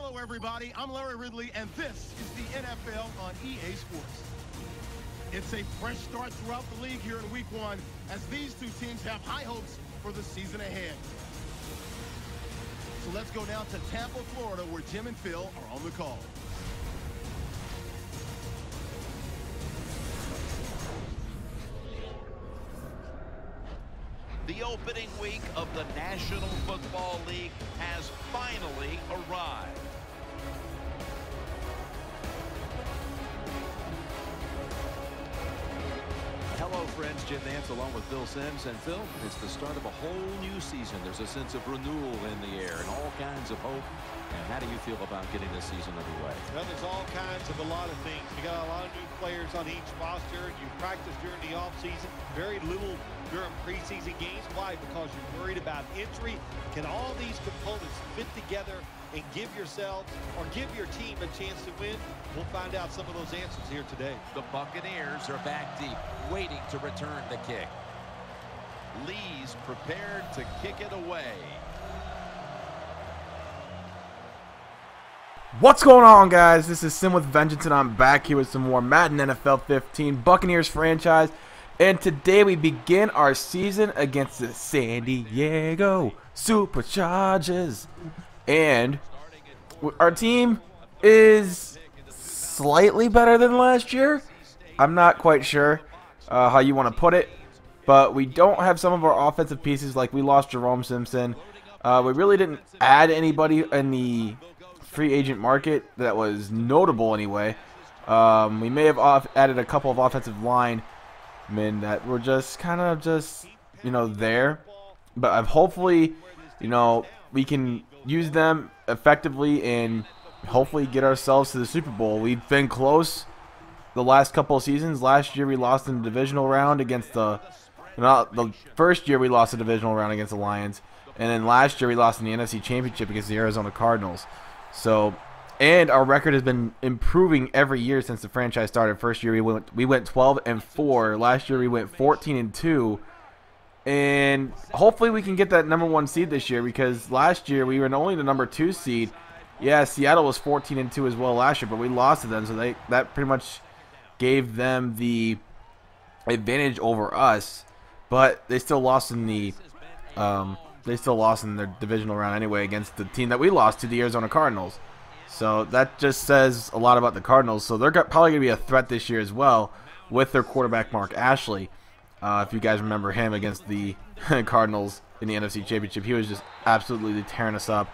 Hello, everybody. I'm Larry Ridley, and this is the NFL on EA Sports. It's a fresh start throughout the league here in Week 1 as these two teams have high hopes for the season ahead. So let's go down to Tampa, Florida, where Jim and Phil are on the call. The opening week of the National Football League has finally arrived. Hello, friends. Jim Nance along with Bill Sims. And Phil, it's the start of a whole new season. There's a sense of renewal in the air and all kinds of hope. And how do you feel about getting this season underway? Well, there's all kinds of a lot of things. You got a lot of new players on each roster. You practice during the offseason. Very little during preseason games. Why? Because you're worried about injury. Can all these components fit together and give yourselves or give your team a chance to win? We'll find out some of those answers here today. The Buccaneers are back deep, waiting to return the kick. Lee's prepared to kick it away. What's going on, guys? This is Sim with Vengeance, and I'm back here with some more Madden NFL 15 Buccaneers franchise. And today we begin our season against the San Diego Superchargers. And our team is slightly better than last year. I'm not quite sure how you want to put it. But we don't have some of our offensive pieces. Like, we lost Jerome Simpson. We really didn't add anybody in the free agent market that was notable anyway. We may have added a couple of offensive linemen that were just kind of there, but hopefully we can use them effectively and hopefully get ourselves to the Super Bowl. We've been close the last couple of seasons. Last year we lost in the divisional round against the first year we lost the divisional round against the Lions, and then last year we lost in the NFC Championship against the Arizona Cardinals. So, and our record has been improving every year since the franchise started. First year we went 12-4. Last year we went 14-2. And hopefully we can get that #1 seed this year, because last year we were only the #2 seed. Yeah, Seattle was 14-2 as well last year, but we lost to them, so that pretty much gave them the advantage over us. But they still lost in the their divisional round anyway against the team that we lost to, the Arizona Cardinals. So that just says a lot about the Cardinals. So they're probably going to be a threat this year as well with their quarterback, Mark Ashley. If you guys remember him against the Cardinals in the NFC Championship, he was just absolutely tearing us up.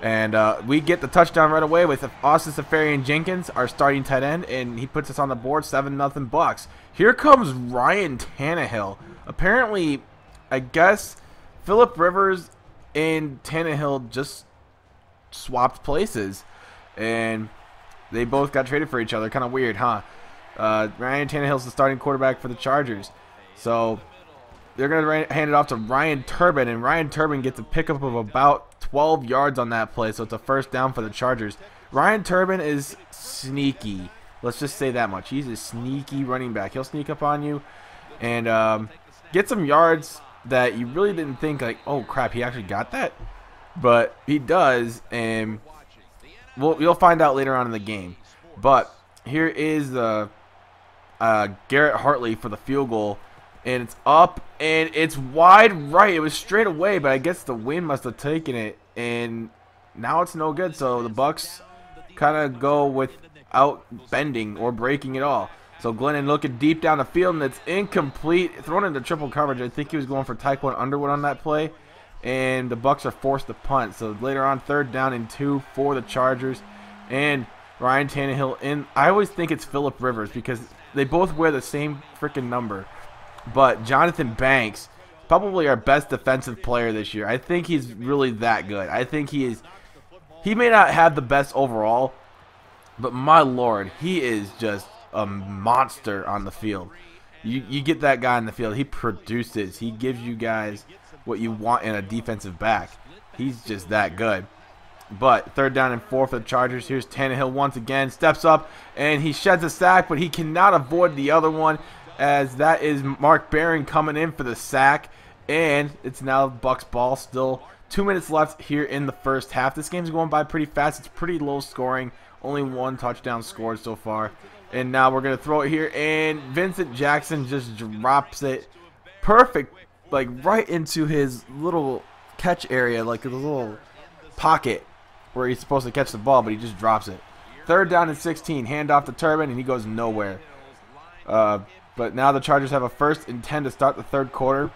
And we get the touchdown right away with Austin Seferian-Jenkins, our starting tight end, and he puts us on the board, 7-0 Bucks. Here comes Ryan Tannehill. Apparently, I guess Phillip Rivers and Tannehill just swapped places, and they both got traded for each other. Kind of weird, huh? Ryan Tannehill's the starting quarterback for the Chargers. So they're going to hand it off to Ryan Turbin, and Ryan Turbin gets a pickup of about 12 yards on that play, so it's a first down for the Chargers. Ryan Turbin is sneaky. Let's just say that much. He's a sneaky running back. He'll sneak up on you and get some yards that you really didn't think, like, oh crap, he actually got that, but he does, and you'll find out later on in the game. But here is the Garrett Hartley for the field goal, and it's up and it's wide right. It was straight away, but I guess the wind must have taken it, and now it's no good. So the Bucks kind of go without bending or breaking at all. So Glennon looking deep down the field, and it's incomplete. Thrown into triple coverage. I think he was going for Tyquan Underwood on that play. And the Bucks are forced to punt. So later on, 3rd down and 2 for the Chargers. And Ryan Tannehill in. I always think it's Phillip Rivers because they both wear the same freaking number. But Jonathan Banks, probably our best defensive player this year. I think he's really that good. I think he is. He may not have the best overall, but my Lord, he is just a monster on the field. You get that guy in the field, he produces. He gives you guys what you want in a defensive back. He's just that good. But 3rd down and 4 for the Chargers. Here's Tannehill once again, steps up, and he sheds a sack, but he cannot avoid the other one, as that is Mark Barron coming in for the sack. And it's now Bucks ball, still 2 minutes left here in the first half. This game's going by pretty fast. It's pretty low scoring. Only 1 touchdown scored so far. And now we're going to throw it here, and Vincent Jackson just drops it perfect, like right into his little catch area, like a little pocket where he's supposed to catch the ball, but he just drops it. 3rd down and 16. Hand off to Turbin, and he goes nowhere. But now the Chargers have a 1st and 10 to start the 3rd quarter.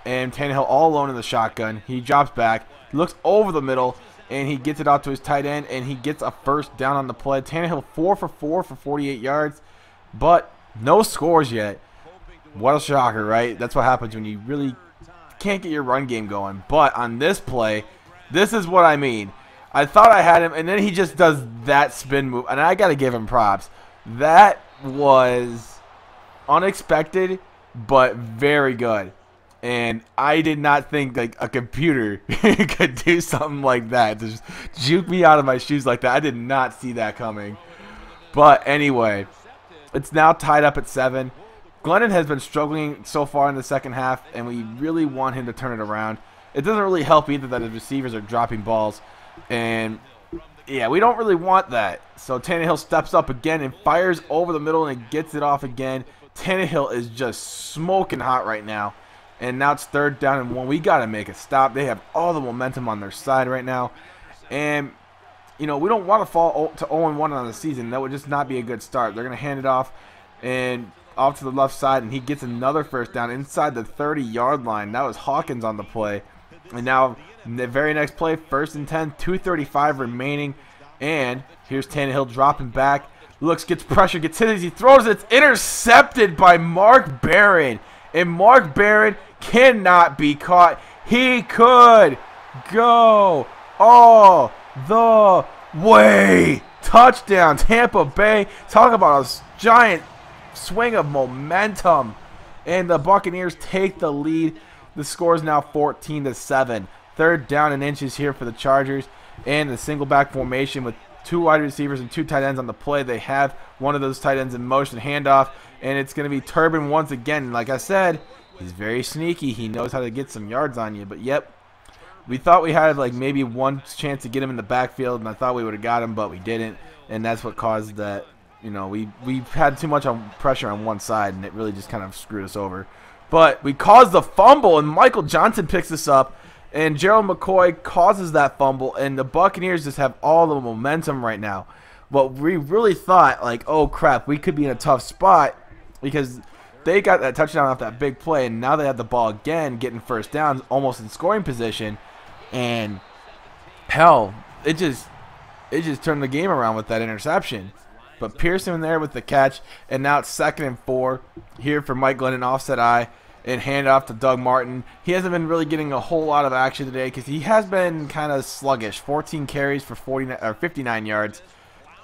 And Tannehill all alone in the shotgun. He drops back, looks over the middle, and he gets it out to his tight end, and he gets a 1st down on the play. Tannehill 4 for 4 for 48 yards, but no scores yet. What a shocker, right? That's what happens when you really can't get your run game going. But on this play, this is what I mean. I thought I had him, and then he just does that spin move, and I got to give him props. That was unexpected, but very good. And I did not think like a computer could do something like that. To just juke me out of my shoes like that. I did not see that coming. But anyway, it's now tied up at 7. Glennon has been struggling so far in the second half, and we really want him to turn it around. It doesn't really help either that his receivers are dropping balls. And yeah, we don't really want that. So Tannehill steps up again and fires over the middle, and gets it off again. Tannehill is just smoking hot right now. And now it's 3rd down and 1. We got to make a stop. They have all the momentum on their side right now. And, you know, we don't want to fall to 0-1 on the season. That would just not be a good start. They're going to hand it off and off to the left side. And he gets another 1st down inside the 30-yard line. That was Hawkins on the play. And now the very next play, 1st and 10, 2:35 remaining. And here's Tannehill dropping back. Looks, gets pressure, gets hit as he throws it. It's intercepted by Mark Barron. And Mark Barron cannot be caught. He could go all the way. Touchdown, Tampa Bay. Talk about a giant swing of momentum. And the Buccaneers take the lead. The score is now 14-7. 3rd down and inches here for the Chargers. And the single back formation with 2 wide receivers and 2 tight ends on the play. They have one of those tight ends in motion, handoff, and it's going to be Turbin once again. Like I said, he's very sneaky. He knows how to get some yards on you. But yep, we thought we had like maybe one chance to get him in the backfield, and I thought we would have got him, but we didn't. And that's what caused that. You know, we had too much pressure on one side, and it really just kind of screwed us over. But we caused the fumble, and Michael Johnson picks us up. And Gerald McCoy causes that fumble, and the Buccaneers just have all the momentum right now. But we really thought, like, oh, crap, we could be in a tough spot because they got that touchdown off that big play, and now they have the ball again, getting 1st downs, almost in scoring position. And, hell, it just turned the game around with that interception. But Pearson there with the catch, and now it's 2nd and 4 here for Mike Glennon, offset eye. And hand off to Doug Martin. He hasn't been really getting a whole lot of action today because he has been kind of sluggish. 14 carries for 59 yards.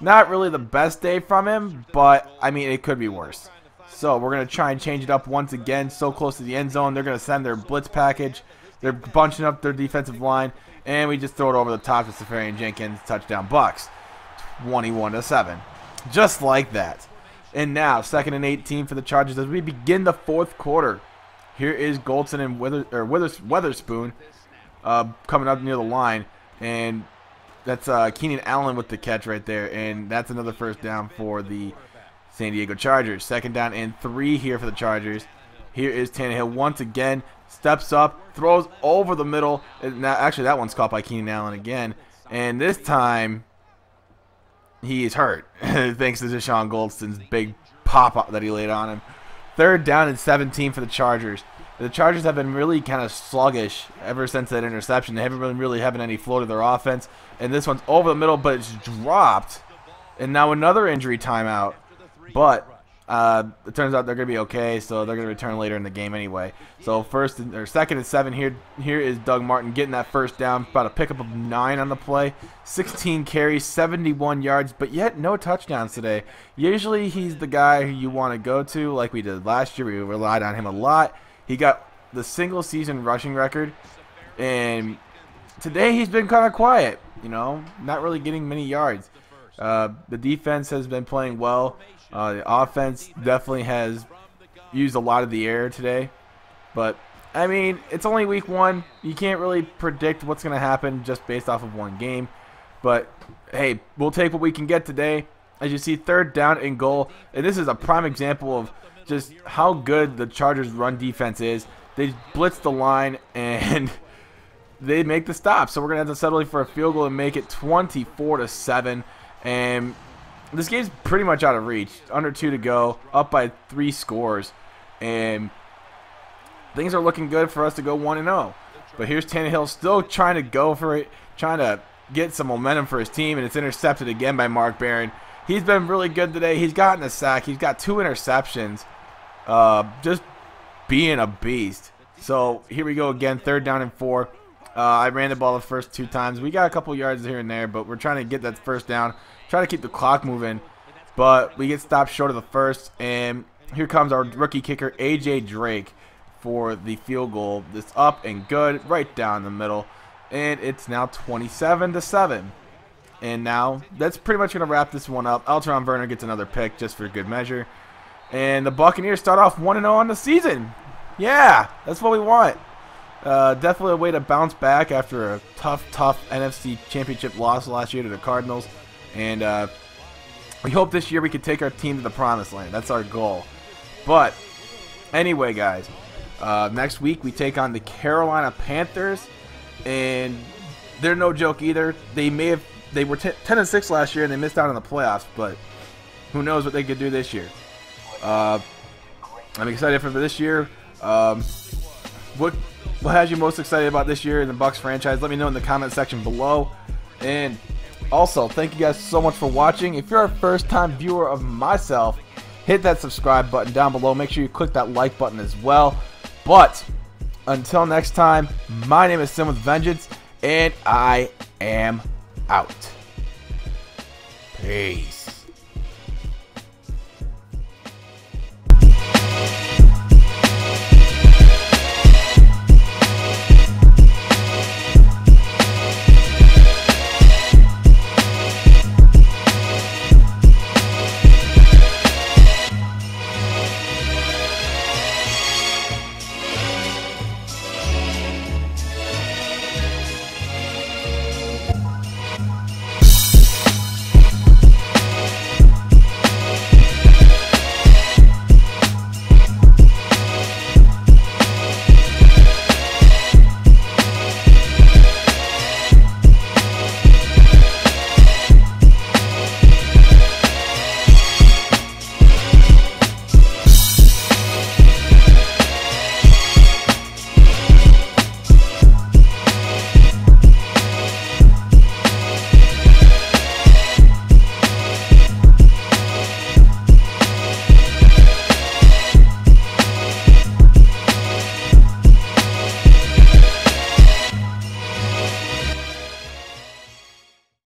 Not really the best day from him, but, I mean, it could be worse. So we're going to try and change it up once again. So close to the end zone. They're going to send their blitz package. They're bunching up their defensive line. And we just throw it over the top to Safarian Jenkins. Touchdown Bucks. 21-7. Just like that. And now, 2nd and 18 for the Chargers as we begin the 4th quarter. Here is Goldson and Weatherspoon coming up near the line, and that's Keenan Allen with the catch right there, and that's another 1st down for the San Diego Chargers. 2nd down and 3 here for the Chargers. Here is Tannehill once again, steps up, throws over the middle. Now, actually, that one's caught by Keenan Allen again, and this time he is hurt thanks to Deshaun Goldston's big pop-up that he laid on him. 3rd down and 17 for the Chargers. The Chargers have been really kind of sluggish ever since that interception. They haven't really having any flow to their offense. And this one's over the middle, but it's dropped. And now another injury timeout. But it turns out they're going to be okay, so they're going to return later in the game anyway. So 2nd and 7 here. Here is Doug Martin getting that 1st down. About a pickup of 9 on the play. 16 carries, 71 yards, but yet no touchdowns today. Usually he's the guy who you want to go to like we did last year. We relied on him a lot. He got the single-season rushing record, and today he's been kind of quiet, you know, not really getting many yards. The defense has been playing well. The offense definitely has used a lot of the air today, but I mean, it's only week 1. You can't really predict what's going to happen just based off of one game. But, hey, we'll take what we can get today. As you see, 3rd down and goal. And this is a prime example of just how good the Chargers' run defense is. They blitz the line, and they make the stop. So we're going to have to settle for a field goal and make it 24-7. And this game's pretty much out of reach. Under 2 to go, up by 3 scores. And things are looking good for us to go 1-0. But here's Tannehill still trying to go for it, trying to get some momentum for his team, and it's intercepted again by Mark Barron. He's been really good today. He's gotten a sack. He's got 2 interceptions. Just being a beast. So here we go again, 3rd down and 4. I ran the ball the first 2 times. We got a couple yards here and there, but we're trying to get that 1st down, try to keep the clock moving. But we get stopped short of the 1st, and here comes our rookie kicker, A.J. Drake, for the field goal. It's up and good, right down the middle, and it's now 27-7. And now that's pretty much going to wrap this one up. Alteron Werner gets another pick just for good measure, and the Buccaneers start off 1-0 on the season. Yeah, that's what we want. Definitely a way to bounce back after a tough NFC Championship loss last year to the Cardinals, and we hope this year we can take our team to the promised land. That's our goal. But anyway, guys, next week we take on the Carolina Panthers, and they're no joke either. They were 10-6 last year and they missed out on the playoffs, but who knows what they could do this year. I'm excited for this year. What has you most excited about this year in the Bucs franchise? Let me know in the comment section below. And also, thank you guys so much for watching. If you're a first-time viewer of myself, hit that subscribe button down below. Make sure you click that like button as well. But until next time, my name is Sim with Vengeance, and I am out. Peace.